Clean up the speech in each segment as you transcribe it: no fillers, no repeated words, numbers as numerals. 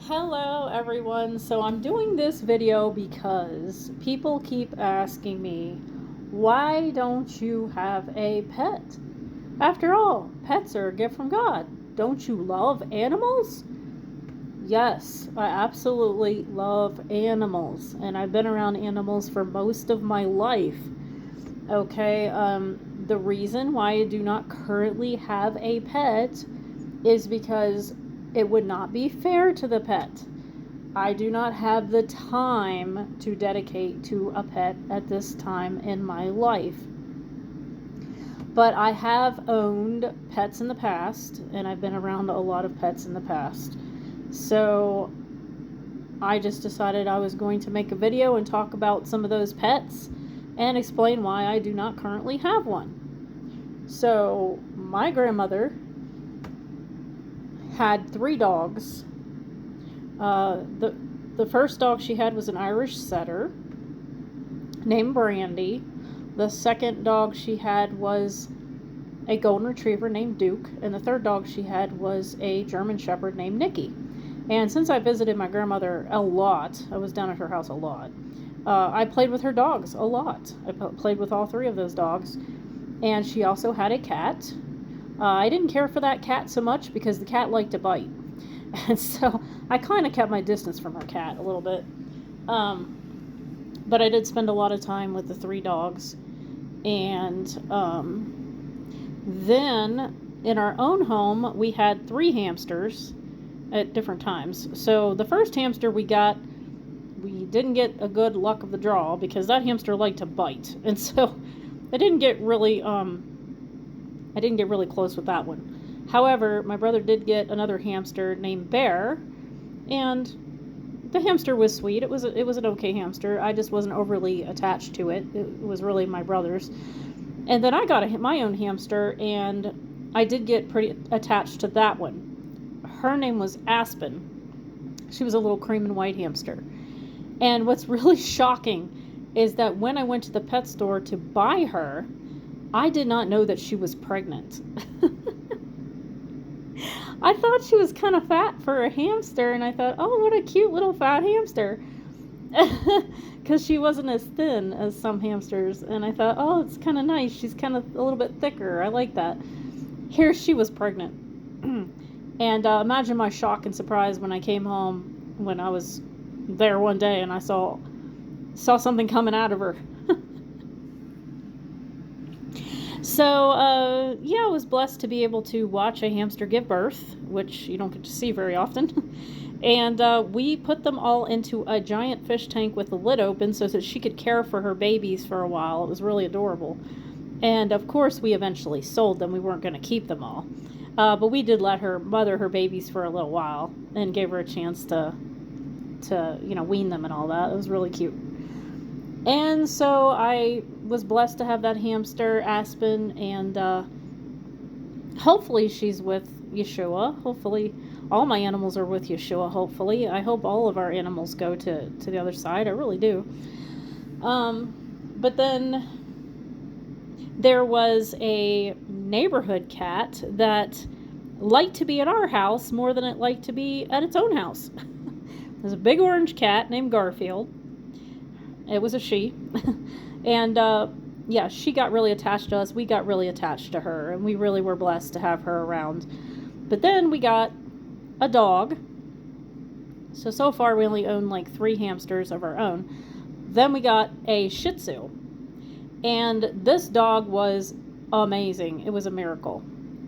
Hello everyone. So I'm doing this video because people keep asking me, why don't you have a pet? After all, pets are a gift from God. Don't you love animals? Yes, I absolutely love animals, and I've been around animals for most of my life. Okay, the reason why I do not currently have a pet is because it would not be fair to the pet. I do not have the time to dedicate to a pet at this time in my life. But I have owned pets in the past, and I've been around a lot of pets in the past. So I just decided I was going to make a video and talk about some of those pets and explain why I do not currently have one. So, my grandmother had 3 dogs. The first dog she had was an Irish setter named Brandy. The second dog she had was a golden retriever named Duke, and the third dog she had was a German shepherd named Nikki. And since I visited my grandmother a lot, I was down at her house a lot. I played with her dogs a lot. I played with all 3 of those dogs, and she also had a cat. I didn't care for that cat so much because the cat liked to bite. And so I kind of kept my distance from her cat a little bit. But I did spend a lot of time with the 3 dogs. And then in our own home, we had 3 hamsters at different times. So the first hamster we got, we didn't get a good luck of the draw because that hamster liked to bite. And so I didn't get really close with that one. However, my brother did get another hamster named Bear, and the hamster was sweet. It was an okay hamster. I just wasn't overly attached to it. It was really my brother's. And then I got my own hamster, and I did get pretty attached to that one. Her name was Aspen. She was a little cream and white hamster. And what's really shocking is that when I went to the pet store to buy her, I did not know that she was pregnant. I thought she was kind of fat for a hamster, and I thought, oh, what a cute little fat hamster. Because she wasn't as thin as some hamsters. And I thought, oh, it's kind of nice. She's kind of a little bit thicker. I like that. Here she was pregnant. And imagine my shock and surprise when I came home when I was there one day and I saw something coming out of her. So, I was blessed to be able to watch a hamster give birth, which you don't get to see very often. And we put them all into a giant fish tank with the lid open so that she could care for her babies for a while. It was really adorable. And of course, we eventually sold them. We weren't going to keep them all. But we did let her mother her babies for a little while and gave her a chance to wean them and all that. It was really cute. And so I was blessed to have that hamster, Aspen, and hopefully she's with Yeshua. Hopefully all my animals are with Yeshua, hopefully. I hope all of our animals go to the other side. I really do. But then there was a neighborhood cat that liked to be at our house more than it liked to be at its own house. There's a big orange cat named Garfield. It was a she. And she got really attached to us. We got really attached to her, and we really were blessed to have her around. But then we got a dog. So far we only own like 3 hamsters of our own. Then we got a Shih Tzu. And this dog was amazing. It was a miracle.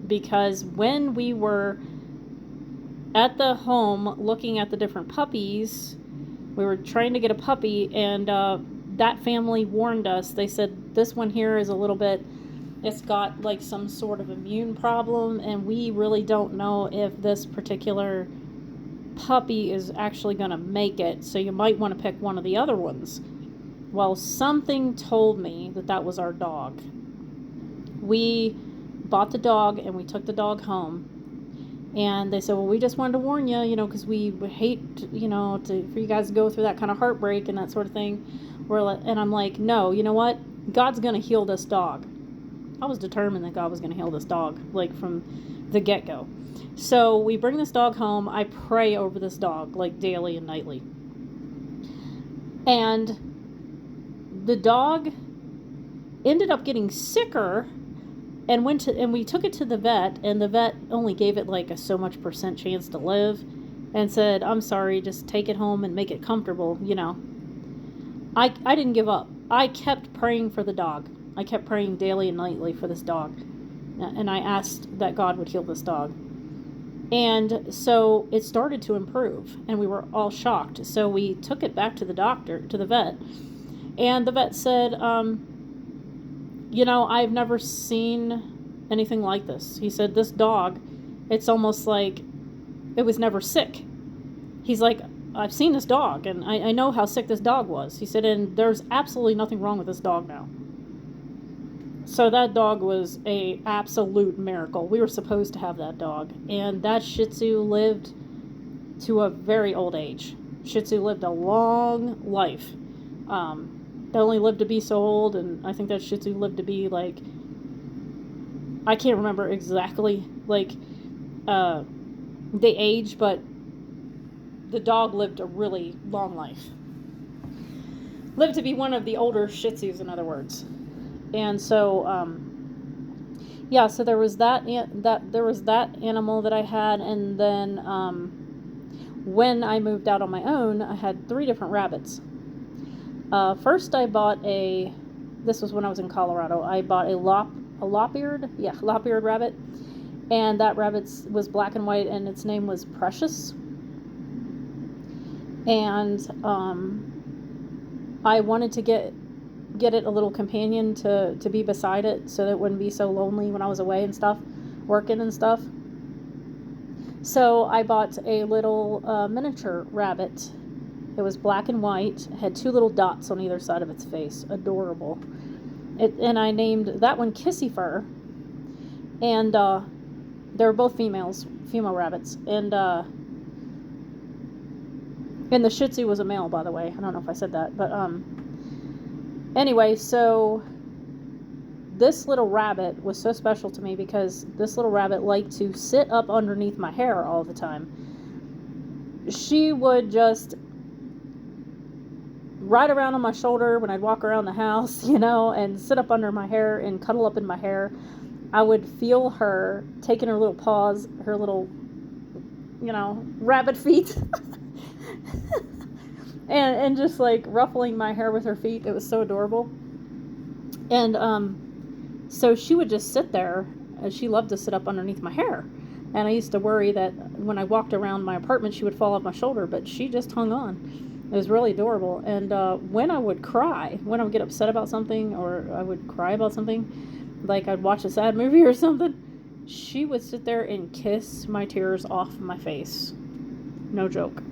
Because when we were at the home looking at the different puppies, we were trying to get a puppy, and that family warned us. They said, this one here is a little bit, it's got like some sort of immune problem, and we really don't know if this particular puppy is actually going to make it, so you might want to pick one of the other ones. Well, something told me that was our dog. We bought the dog, and we took the dog home. And they said, well, we just wanted to warn you, because we would hate, for you guys to go through that kind of heartbreak and that sort of thing. And I'm like, no, you know what? God's going to heal this dog. I was determined that God was going to heal this dog, like from the get-go. So we bring this dog home. I pray over this dog like daily and nightly. And the dog ended up getting sicker and we took it to the vet, and the vet only gave it like a so much percent chance to live and said, I'm sorry, just take it home and make it comfortable, you know. I didn't give up. I kept praying for the dog. I kept praying daily and nightly for this dog. And I asked that God would heal this dog. And so it started to improve, and we were all shocked. So we took it back to the vet, and the vet said, you know, I've never seen anything like this. He said, this dog, it's almost like it was never sick. He's like, I've seen this dog, and I know how sick this dog was. He said, and there's absolutely nothing wrong with this dog now. So that dog was a absolute miracle. We were supposed to have that dog. And that Shih Tzu lived to a very old age. Shih Tzu lived a long life. They only lived to be so old, and I think that Shih Tzu lived to be like, I can't remember exactly like the age, but the dog lived a really long life. Lived to be one of the older Shih Tzus, in other words. And so, yeah, so there was that animal that I had, and then when I moved out on my own, I had 3 different rabbits. First, I bought this was when I was in Colorado. I bought a lop-eared rabbit, and that rabbit was black and white, and its name was Precious. And I wanted to get it a little companion to be beside it, so that it wouldn't be so lonely when I was away and stuff, working and stuff. So I bought a little miniature rabbit. It was black and white, had 2 little dots on either side of its face. Adorable. And I named that one Kissy Fur. And they were both female rabbits. And the Shih Tzu was a male, by the way. I don't know if I said that, but anyway, so this little rabbit was so special to me because this little rabbit liked to sit up underneath my hair all the time. She would just ride around on my shoulder when I'd walk around the house, you know, and sit up under my hair and cuddle up in my hair. I would feel her taking her little paws, her little, you know, rabbit feet. and just like ruffling my hair with her feet. It was so adorable. And so she would just sit there. She loved to sit up underneath my hair. And I used to worry that when I walked around my apartment, she would fall off my shoulder, but she just hung on. It was really adorable. And when I would cry, when I would get upset about something, or I would cry about something, like I'd watch a sad movie or something, she would sit there and kiss my tears off my face. No joke.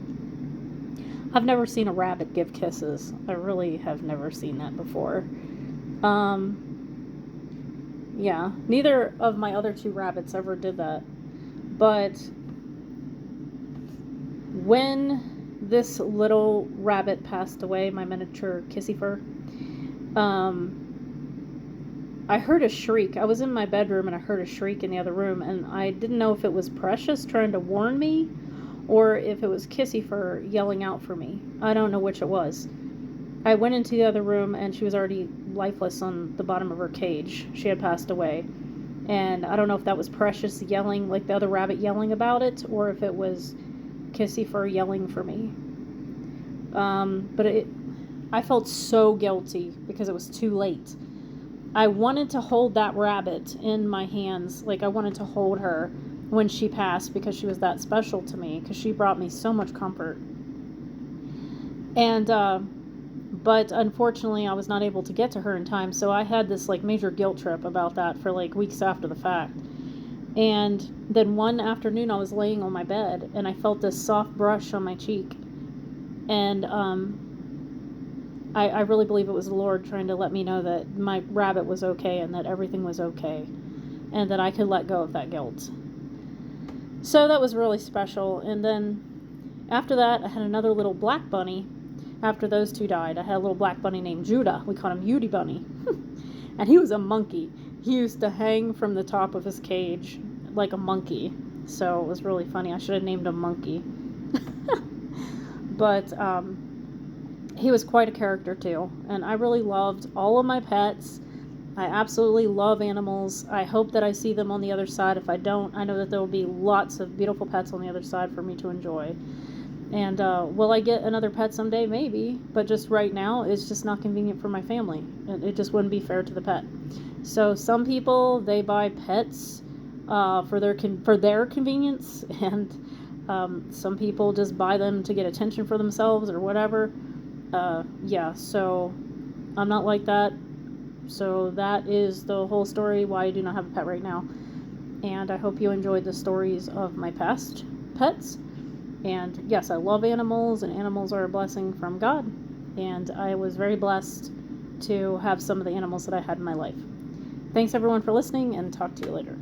I've never seen a rabbit give kisses. I really have never seen that before. Yeah, neither of my other 2 rabbits ever did that. But when this little rabbit passed away, my miniature Kissy Fur, I heard a shriek. I was in my bedroom and I heard a shriek in the other room, and I didn't know if it was Precious trying to warn me or if it was Kissy Fur yelling out for me. I don't know which it was. I went into the other room and she was already lifeless on the bottom of her cage. She had passed away. And I don't know if that was Precious yelling, like the other rabbit yelling about it, or if it was Kissy Fur yelling for me. But I felt so guilty because it was too late. I wanted to hold that rabbit in my hands. Like, I wanted to hold her when she passed because she was that special to me, because she brought me so much comfort. And but unfortunately I was not able to get to her in time, so I had this like major guilt trip about that for like weeks after the fact. And then one afternoon I was laying on my bed and I felt this soft brush on my cheek, and I really believe it was the Lord trying to let me know that my rabbit was okay and that everything was okay and that I could let go of that guilt. So that was really special. And then after that, I had another little black bunny. After those 2 died, I had a little black bunny named Judah. We called him Udy Bunny. And he was a monkey. He used to hang from the top of his cage like a monkey. So it was really funny. I should have named him Monkey. But he was quite a character too. And I really loved all of my pets. I absolutely love animals. I hope that I see them on the other side. If I don't, I know that there will be lots of beautiful pets on the other side for me to enjoy. And will I get another pet someday? Maybe. But just right now, it's just not convenient for my family. It just wouldn't be fair to the pet. So some people, they buy pets for their convenience, and some people just buy them to get attention for themselves or whatever. Yeah, so I'm not like that. So that is the whole story why I do not have a pet right now. And I hope you enjoyed the stories of my past pets. And yes, I love animals, and animals are a blessing from God. And I was very blessed to have some of the animals that I had in my life. Thanks everyone for listening, and talk to you later.